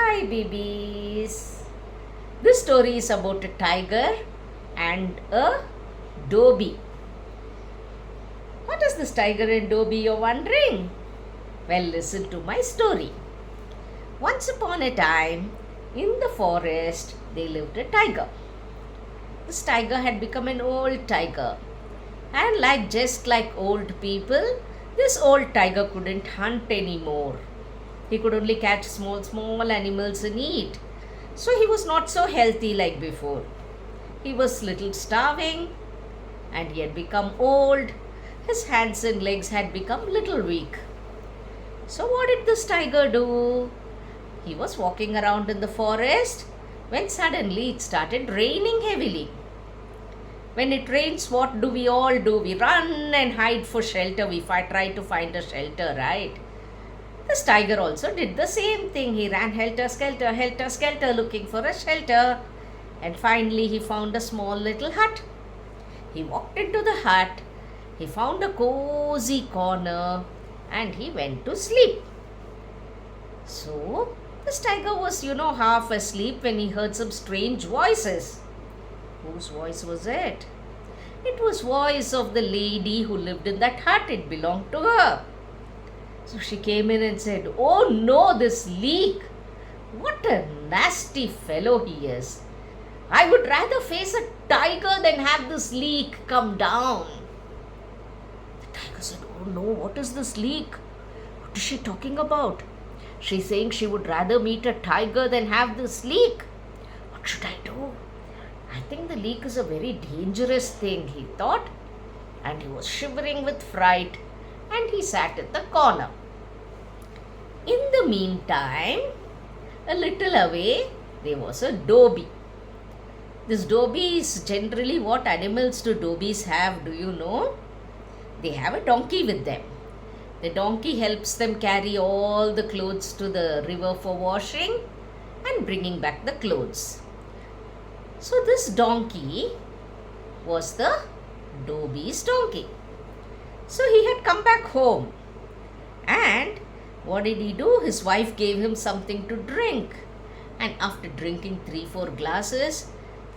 Hi, babies. This story is about a tiger and a Dhobi. What is this tiger and Dhobi, you're wondering? Well, listen to my story. Once upon a time, in the forest, there lived a tiger. This tiger had become an old tiger. And just like old people, this old tiger couldn't hunt anymore. He could only catch small animals and eat. So he was not so healthy like before. He was little starving and he had become old. His hands and legs had become little weak. So what did this tiger do? He was walking around in the forest when suddenly it started raining heavily. When it rains, what do? We run and hide for shelter. We try to find a shelter, right? This tiger also did the same thing. He ran helter skelter, looking for a shelter. And finally, he found a small little hut. He walked into the hut. He found a cozy corner and he went to sleep. So, this tiger was, half asleep when he heard some strange voices. Whose voice was it? It was voice of the lady who lived in that hut. It belonged to her. So she came in and said, "Oh no, this leak! What a nasty fellow he is! I would rather face a tiger than have this leak come down." The tiger said, "Oh no, what is this leak? What is she talking about? She's saying she would rather meet a tiger than have this leak. What should I do? I think the leak is a very dangerous thing," he thought, and he was shivering with fright and he sat in the corner. In the meantime, a little away, there was a Dhobi. This Dhobi is generally what animals do Dhobis have, do you know? They have a donkey with them. The donkey helps them carry all the clothes to the river for washing and bringing back the clothes. So this donkey was the Dhobi's donkey. So he had come back home. And what did he do? His wife gave him something to drink. And after drinking 3-4 glasses,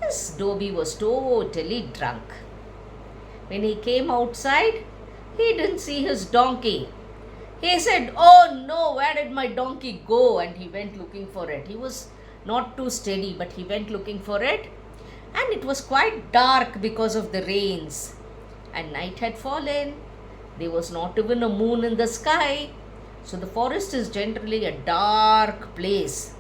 this Dhobi was totally drunk. When he came outside, he didn't see his donkey. He said, "Oh no, where did my donkey go?" And he went looking for it. He was not too steady, but he went looking for it. And it was quite dark because of the rains. And night had fallen. There was not even a moon in the sky. So the forest is generally a dark place.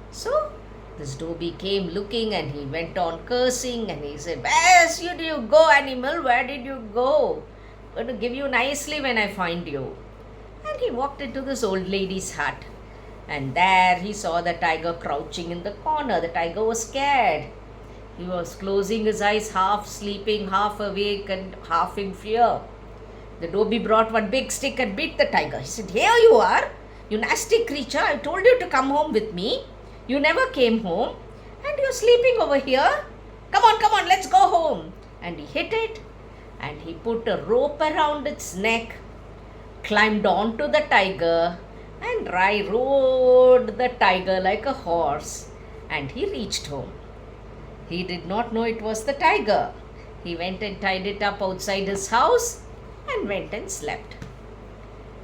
So this Dhobi came looking and he went on cursing and he said, "Where did you go, animal? Where did you go? I'm going to give you nicely when I find you." And he walked into this old lady's hut. And there he saw the tiger crouching in the corner. The tiger was scared. He was closing his eyes, half sleeping, half awake and half in fear. The Dhobi brought one big stick and beat the tiger. He said, "Here you are, you nasty creature. I told you to come home with me. You never came home and you're sleeping over here. Come on, let's go home." And he hit it and he put a rope around its neck, climbed onto the tiger and rode the tiger like a horse, and he reached home. He did not know it was the tiger. He went and tied it up outside his house and went and slept.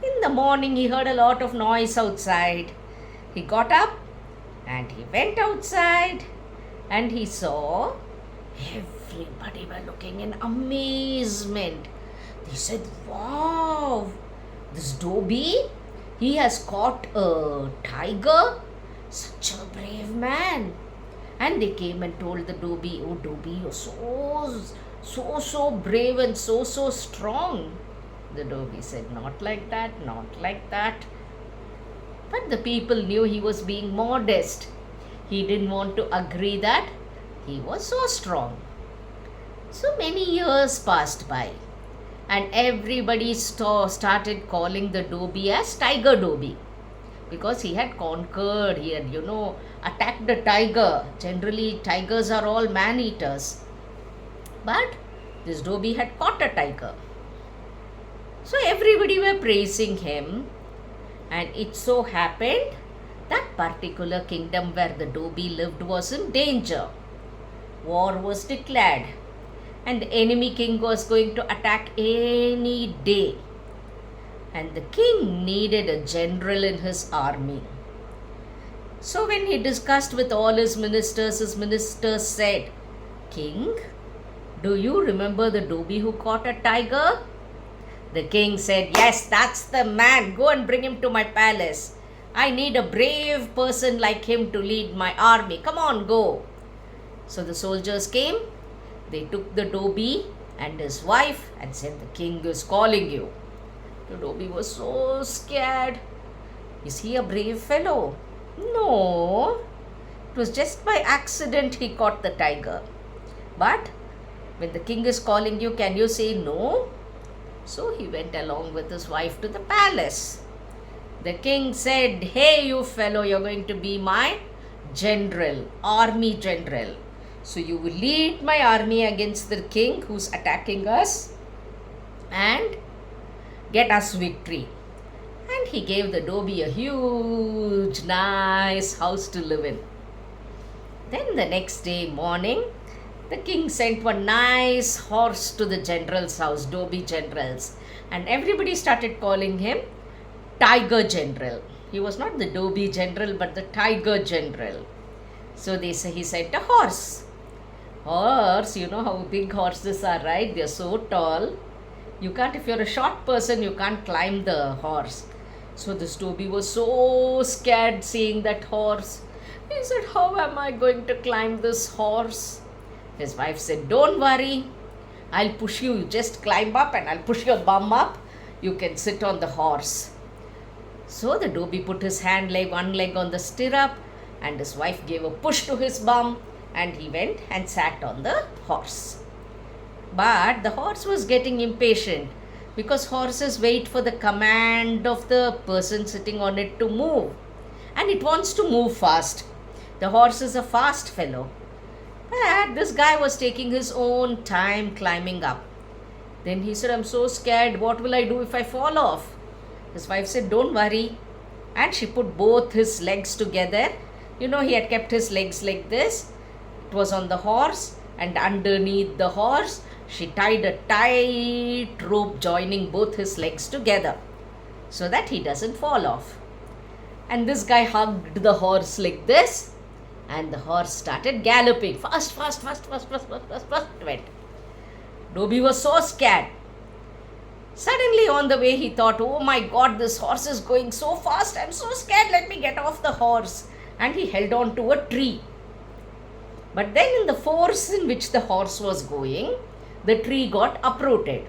In the morning, he heard a lot of noise outside. He got up and he went outside and he saw everybody were looking in amazement. They said, "Wow, this Dhobi, he has caught a tiger. Such a brave man." And they came and told the Dhobi, "Oh Dhobi, you're so brave and so strong." The Dhobi said, "Not like that, not like that." But the people knew he was being modest. He didn't want to agree that he was so strong. So many years passed by and everybody started calling the Dhobi as Tiger Dhobi, because he had conquered, he had, attacked the tiger. Generally, tigers are all man-eaters. But this Dhobi had caught a tiger. So everybody were praising him, and it so happened That particular kingdom where the Dhobi lived was in danger. War was declared, and the enemy king was going to attack any day. And the king needed a general in his army. So when he discussed with all his ministers said, "King, do you remember the Dhobi who caught a tiger?" The king said, "Yes, that's the man. Go and bring him to my palace. I need a brave person like him to lead my army. Come on, go." So the soldiers came. They took the Dhobi and his wife and said, "The king is calling you." The Dhobi was so scared. Is he a brave fellow? No. It was just by accident he caught the tiger. But when the king is calling you, can you say no? So he went along with his wife to the palace. The king said, "Hey, you fellow, you're going to be my general, army general. So you will lead my army against the king who's attacking us and get us victory." And he gave the Dhobi a huge, nice house to live in. Then the next day morning, the king sent one nice horse to the general's house, Dhobi General's, and everybody started calling him Tiger General. He was not the Dhobi General, but the Tiger General. So he sent a horse. Horse, you know how big horses are, right? They're so tall. You can't, if you're a short person, you can't climb the horse. So this Dhobi was so scared seeing that horse. He said, "How am I going to climb this horse?" His wife said, "Don't worry. I'll push you. You just climb up and I'll push your bum up. You can sit on the horse." So the Dhobi put his one leg on the stirrup, and his wife gave a push to his bum, and he went and sat on the horse. But the horse was getting impatient because horses wait for the command of the person sitting on it to move, and it wants to move fast. The horse is a fast fellow. But this guy was taking his own time climbing up. Then he said, "I'm so scared. What will I do if I fall off?" His wife said, "Don't worry." And she put both his legs together. You know, he had kept his legs like this. It was on the horse, and underneath the horse, she tied a tight rope joining both his legs together so that he doesn't fall off. And this guy hugged the horse like this, and the horse started galloping. Fast went. Dhobi was so scared. Suddenly on the way he thought, "Oh my God, this horse is going so fast. I'm so scared. Let me get off the horse." And he held on to a tree. But then in the force in which the horse was going, the tree got uprooted.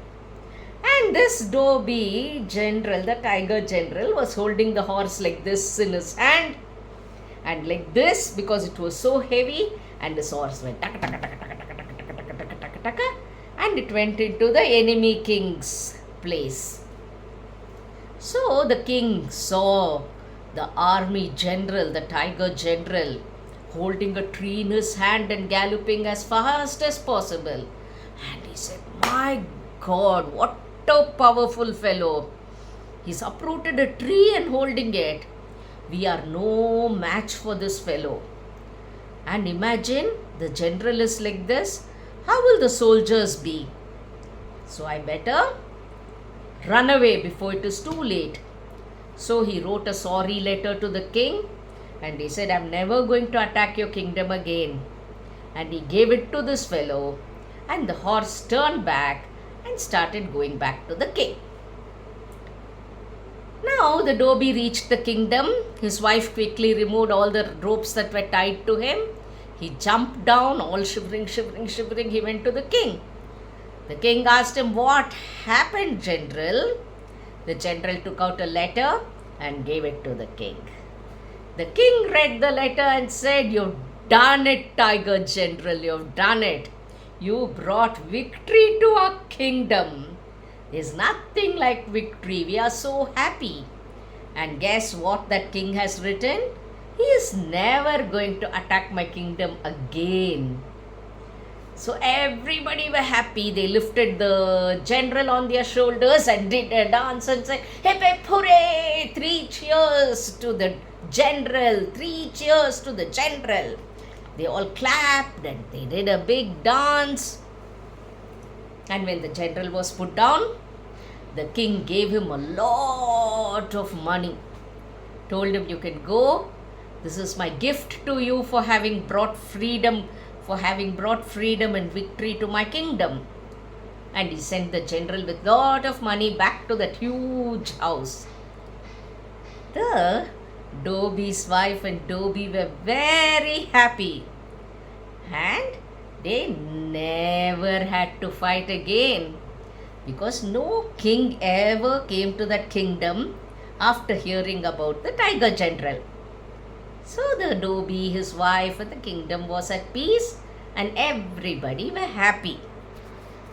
And this Dhobi general, the Tiger General, was holding the horse like this in his hand. And like this, because it was so heavy, and his horse went taka taka taka taka taka taka taka taka taka taka, and it went into the enemy king's place. So the king saw the army general, the Tiger General, holding a tree in his hand and galloping as fast as possible. And he said, "My God, what a powerful fellow. He's uprooted a tree and holding it. We are no match for this fellow." And imagine, the general is like this. How will the soldiers be? So I better run away before it is too late. So he wrote a sorry letter to the king, and he said, "I'm never going to attack your kingdom again." And he gave it to this fellow, and the horse turned back and started going back to the king. Now the Dhobi reached the kingdom. His wife quickly removed all the ropes that were tied to him. He jumped down, all shivering. He went to the king. The king asked him, "What happened, general?" The general took out a letter and gave it to the king. The king read the letter and said, "You've done it, Tiger General. You've done it. You brought victory to our kingdom. There's nothing like victory. We are so happy." And guess what that king has written? He is never going to attack my kingdom again. So everybody were happy. They lifted the general on their shoulders and did a dance and said, "Hip hip hooray!" 3 cheers to the General! 3 cheers to the general! They all clapped and they did a big dance. And when the general was put down, the king gave him a lot of money. Told him, "You can go. This is my gift to you for having brought freedom, and victory to my kingdom." And he sent the general with lot of money back to that huge house. The Dhobi's wife and Dhobi were very happy, and they never had to fight again, because no king ever came to that kingdom after hearing about the tiger general. So the Dhobi, his wife, and the kingdom was at peace, and everybody were happy.